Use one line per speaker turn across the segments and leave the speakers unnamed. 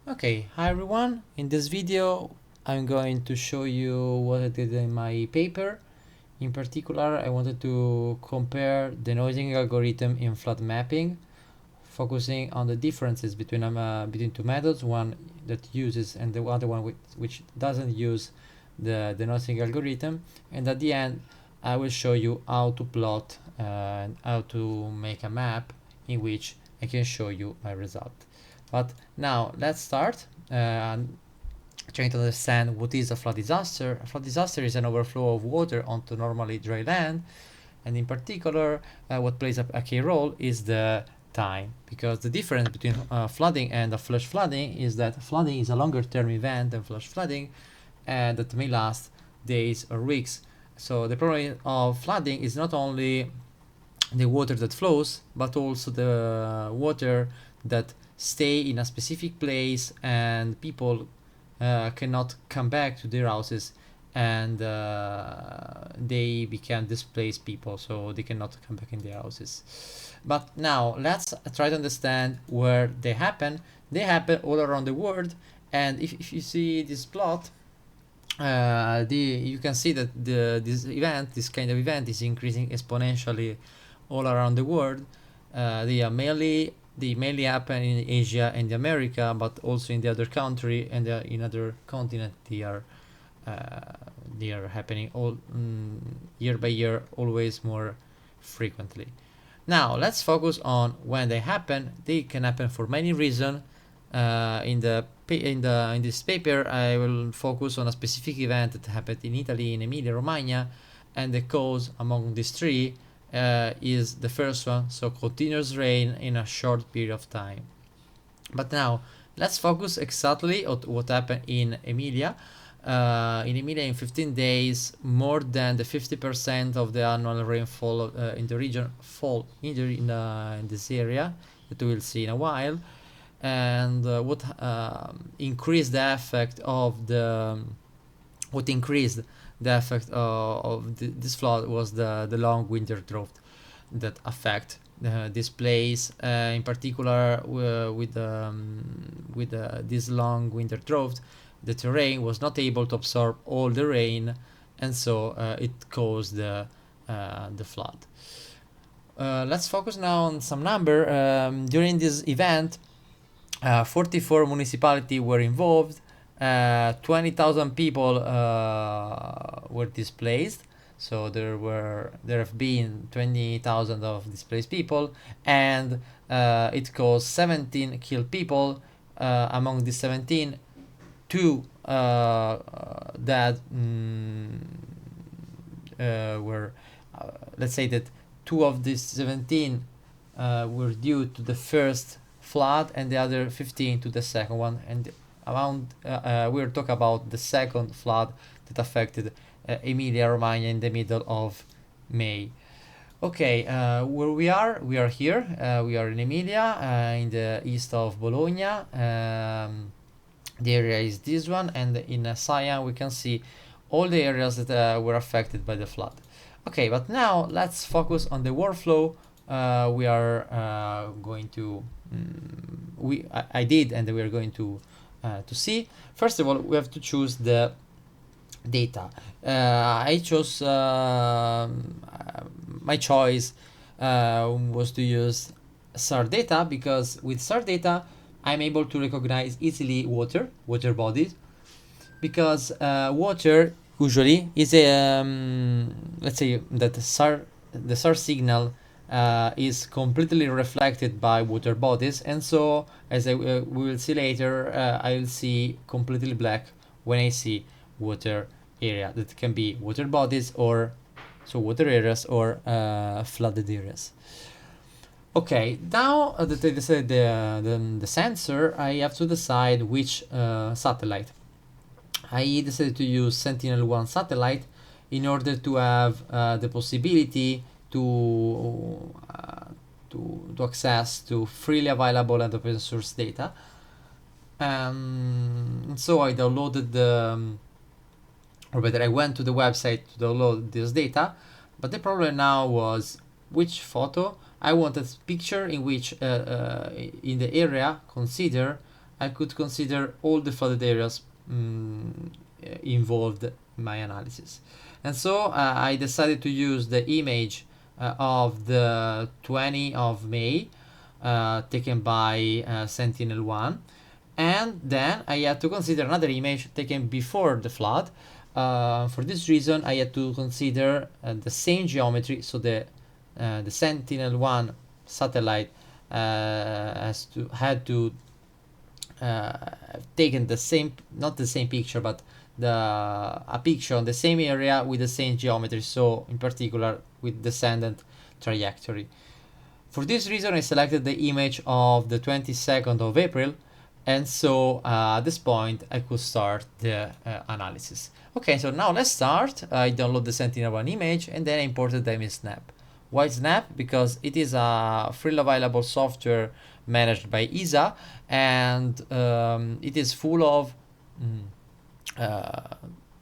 Okay, hi everyone. In this video, I'm going to show you what I did in my paper. In particular, I wanted to compare denoising algorithm in flood mapping, focusing on the differences between two methods, one that uses and the other one which doesn't use the denoising algorithm. And at the end, I will show you how to plot and how to make a map in which I can show you my result. But now let's start trying to understand what is a flood disaster. A flood disaster is an overflow of water onto normally dry land, and in particular, what plays a key role is the time, because the difference between flooding and a flash flooding is that flooding is a longer term event than flash flooding, and that may last days or weeks. So the problem of flooding is not only the water that flows, but also the water that stay in a specific place and people cannot come back to their houses, and they become displaced people, so they cannot come back in their houses. But now let's try to understand where they happen. They happen all around the world, and if you see this plot, you can see that this kind of event is increasing exponentially all around the world. They mainly happen in Asia and America, but also in the other country and in other continent. They are happening all year by year, always more frequently. Now let's focus on when they happen. They can happen for many reasons. In this paper, I will focus on a specific event that happened in Italy, in Emilia-Romagna, and the cause among these three is the first one, so continuous rain in a short period of time. But now let's focus exactly on what happened in Emilia. In Emilia, in 15 days, more than the 50% of the annual rainfall in the region fall in this area that we will see in a while. And increased the effect of the what increased the effect of this flood was the long winter drought that affect this place. In particular, with this long winter drought, the terrain was not able to absorb all the rain, and so it caused the flood. Let's focus now on some number. During this event, 44 municipalities were involved. 20,000 people were displaced. So there have been 20,000 of displaced people, and it caused 17 killed people. Among the 17, two that were, let's say that two of these 17 were due to the first flood, and the other 15 to the second one. And we're talking about the second flood that affected Emilia-Romagna in the middle of May. Okay, where we are here. We are in Emilia, in the east of Bologna. The area is this one, and in cyan we can see all the areas that were affected by the flood. Okay, but now let's focus on the workflow. We are going to I did, and we are going to see. First of all, we have to choose the data. I chose my choice was to use SAR data, because with SAR data I'm able to recognize easily water bodies, because water usually is a let's say that the SAR signal is completely reflected by water bodies, and so as we will see later, I will see completely black when I see water area. That can be water bodies, or so water areas, or flooded areas. Okay, now that I decided the sensor, I have to decide which satellite. I decided to use Sentinel-1 satellite in order to have the possibility to access to freely available and open source data. So I downloaded or better, I went to the website to download this data, but the problem now was which photo. I wanted a picture in which in the area consider I could consider all the flooded areas involved in my analysis. And so I decided to use the image of the 20th of May taken by Sentinel-1, and then I had to consider another image taken before the flood. For this reason, I had to consider the same geometry, so the Sentinel-1 satellite had to taken the same, not the same picture, but a picture on the same area with the same geometry, so in particular with descendant trajectory. For this reason, I selected the image of the 22nd of April, and so at this point I could start the analysis. Okay, so now let's start. I download the Sentinel-1 image and then I imported them in Snap. Why Snap? Because it is a freely available software managed by ESA, and it is full of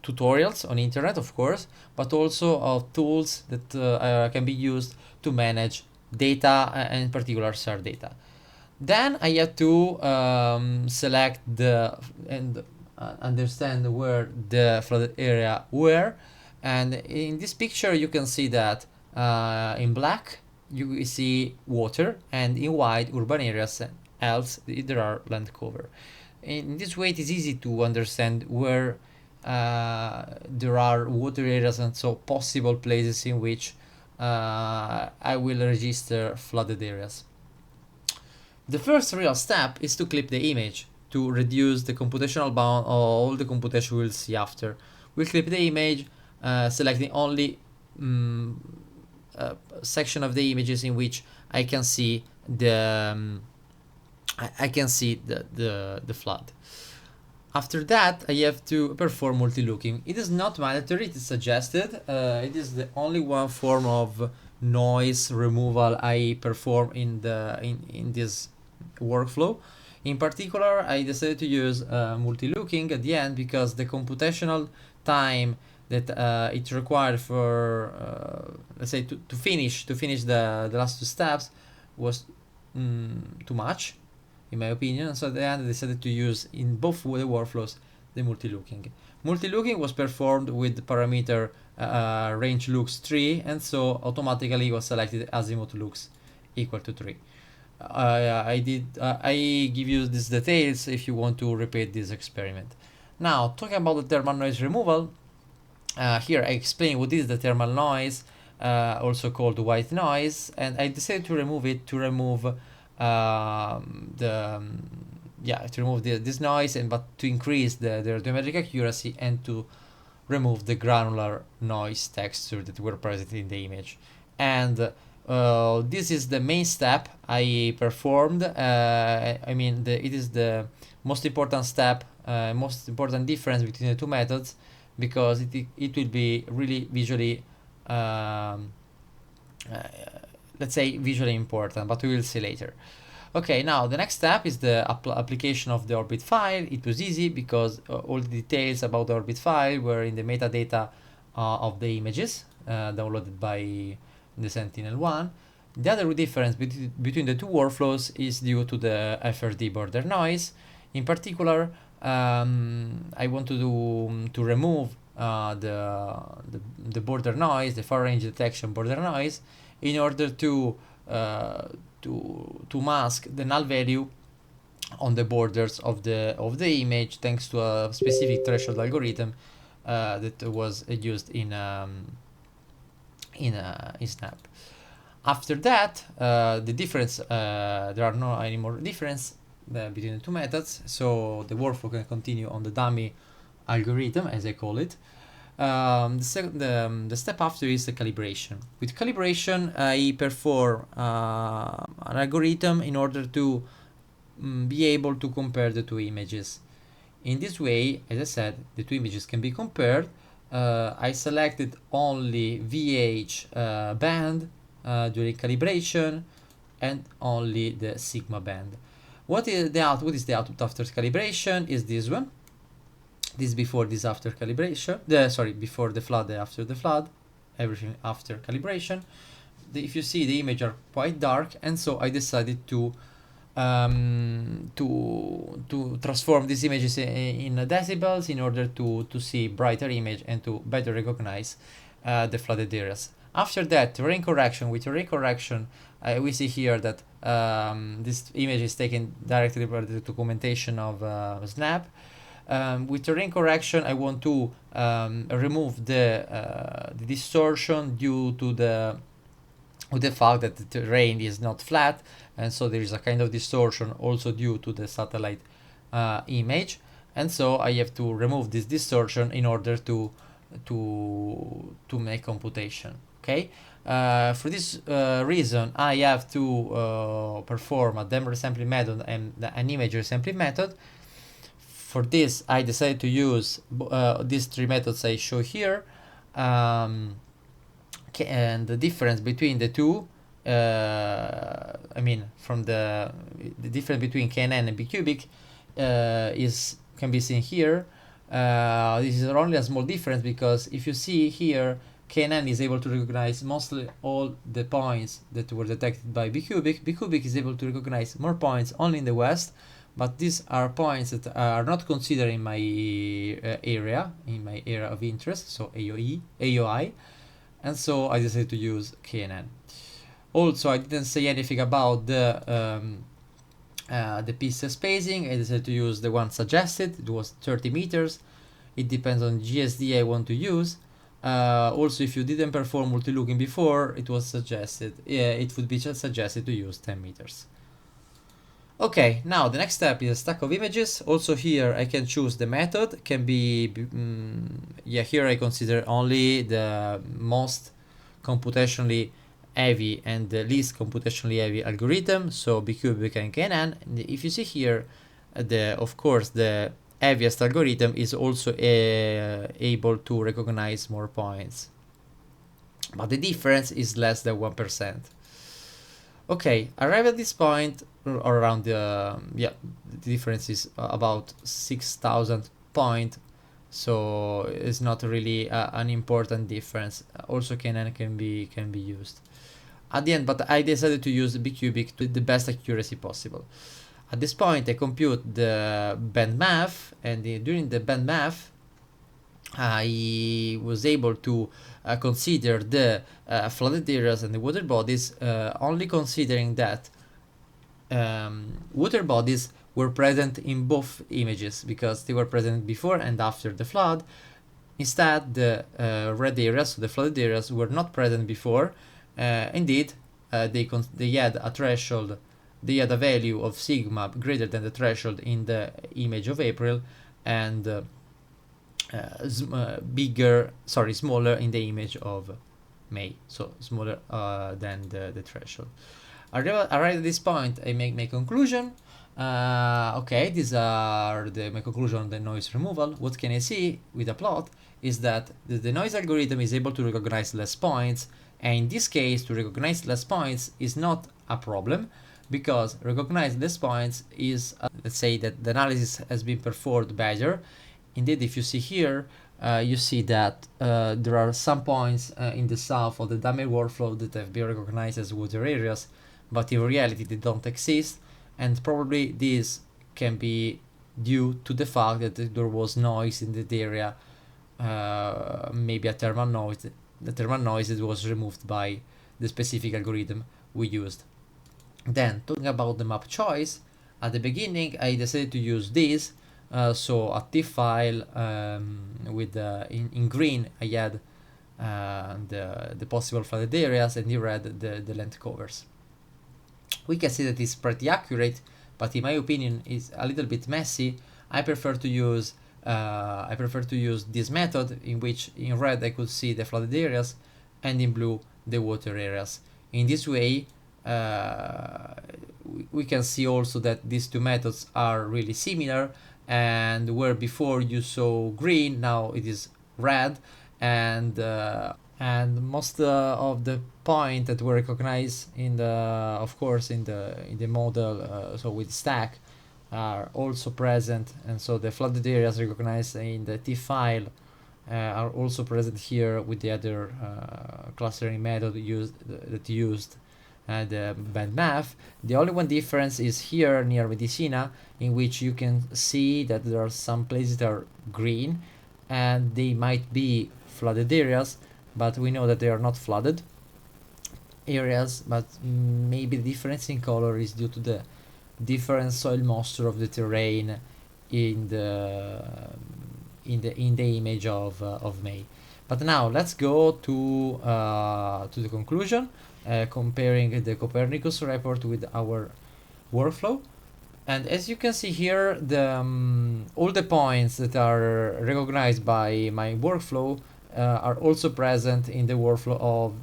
tutorials on internet, of course, but also of tools that can be used to manage data, and in particular SAR data. Then I had to select and understand where the flooded area were, and in this picture you can see that in black you see water, and in white urban areas, else there are land cover. In this way it is easy to understand where there are water areas, and so possible places in which I will register flooded areas. The first real step is to clip the image to reduce the computational bound of all the computation we'll see after. We'll clip the image, selecting only section of the images in which I can see the the flood. After that, I have to perform multi-looking. It is not mandatory, it is suggested. It is the only one form of noise removal I perform in this workflow. In particular, I decided to use multi-looking at the end because the computational time that it required for let's say to finish the last two steps was too much, in my opinion. So at the end I decided to use in both the workflows the multi-looking. Multi-looking was performed with the parameter range looks 3, and so automatically was selected azimuth looks equal to 3. I give you these details if you want to repeat this experiment. Now, talking about the thermal noise removal, here I explain what is the thermal noise, also called white noise, and I decided to remove it to remove this noise, and but to increase the radiometric accuracy and to remove the granular noise texture that were present in the image. And this is the main step I performed. I mean, it is the most important step, most important difference between the two methods, because it will be really visually, let's say, visually important, but we will see later. Okay, now the next step is the application of the orbit file. It was easy because all the details about the orbit file were in the metadata of the images downloaded by the Sentinel-1. The other difference between the two workflows is due to the FRD border noise. In particular, I want to remove the border noise, the far range detection border noise, in order to mask the null value on the borders of the image, thanks to a specific threshold algorithm that was used in Snap. After that, the difference, there are no any more difference between the two methods, so the workflow can continue on the dummy algorithm, as I call it. The step after is the calibration. With calibration, I perform an algorithm in order to be able to compare the two images. In this way, as I said, the two images can be compared. I selected only VH band during calibration, and only the sigma band. What is the output? After calibration is this one. This before, this after calibration. Before the flood, after the flood. Everything after calibration. If you see, the image are quite dark, and so I decided to to transform these images in decibels in order to see brighter image and to better recognize the flooded areas. After that, terrain correction. With terrain correction, we see here that this image is taken directly by the documentation of Snap. With terrain correction, I want to remove the distortion due to the fact that the terrain is not flat, and so there is a kind of distortion also due to the satellite image, and so I have to remove this distortion in order to make computation. Okay, for this reason, I have to perform a demo resampling method and an image resampling method. For this, I decided to use these three methods I show here. And the difference between the two, I mean, from the difference between KNN and bcubic can be seen here. This is only a small difference because if you see here, KNN is able to recognize mostly all the points that were detected by bcubic. Bcubic is able to recognize more points only in the west, but these are points that are not considered in my area of interest, so AOI, and so I decided to use KNN. Also, I didn't say anything about the pixel spacing. I decided to use the one suggested. It was 30 meters. It depends on GSD I want to use. Also, if you didn't perform multi-looking before, it was suggested. It would be just suggested to use 10 meters. Okay, now the next step is a stack of images. Also here I can choose the method. Can be, here I consider only the most computationally heavy and the least computationally heavy algorithm, so bcubic and KNN. And if you see here, of course the heaviest algorithm is also able to recognize more points, but the difference is less than 1%. Okay, arrive at this point around the difference is about 6,000 points, so it's not really an important difference. Also KNN can be used at the end, but I decided to use bcubic to the best accuracy possible. At this point I compute the band math, and during the band math I was able to consider the flooded areas and the water bodies, only considering that water bodies were present in both images because they were present before and after the flood. Instead, the red areas, so the flooded areas, were not present before. Indeed, they had a threshold, they had a value of sigma greater than the threshold in the image of April, and smaller in the image of May, so smaller than the threshold. Arrived at this point, I make my conclusion. Okay, these are my conclusion on the noise removal. What can I see with a plot is that the noise algorithm is able to recognize less points, and in this case, to recognize less points is not a problem, because recognize less points is, let's say that the analysis has been performed better. Indeed, if you see here, you see that there are some points in the south of the Dahmer workflow that have been recognized as water areas, but in reality they don't exist, and probably this can be due to the fact that there was noise in the area, maybe a thermal noise. The thermal noise that was removed by the specific algorithm we used. Then, talking about the map choice, at the beginning I decided to use this. So a TIFF file with in green I had the possible flooded areas, and in red the length covers. We can see that it's pretty accurate, but in my opinion it's a little bit messy. I prefer to use this method, in which in red I could see the flooded areas and in blue the water areas. In this way we can see also that these two methods are really similar, and where before you saw green, now it is red, and most of the points that were recognized in the model, so with stack, are also present, and so the flooded areas recognized in the TIFF file are also present here with the other clustering method used and bad math. The only one difference is here near Medicina, in which you can see that there are some places that are green and they might be flooded areas, but we know that they are not flooded areas, but maybe the difference in color is due to the different soil moisture of the terrain in the image of May. But now let's go to the conclusion, comparing the Copernicus report with our workflow. And as you can see here, all the points that are recognized by my workflow are also present in the workflow of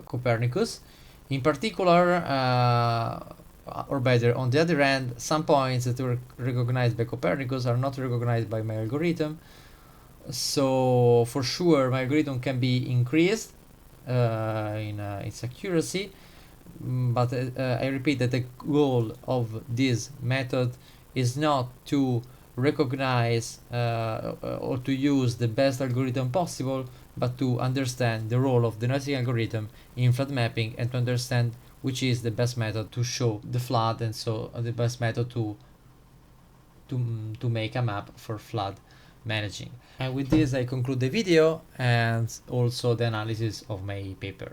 Copernicus. In particular, or better, on the other hand, some points that were recognized by Copernicus are not recognized by my algorithm. So for sure, my algorithm can be increased in its accuracy, but I repeat that the goal of this method is not to recognize or to use the best algorithm possible, but to understand the role of the denoising algorithm in flood mapping and to understand which is the best method to show the flood, and so the best method to make a map for flood managing. And with this I conclude the video and also the analysis of my paper.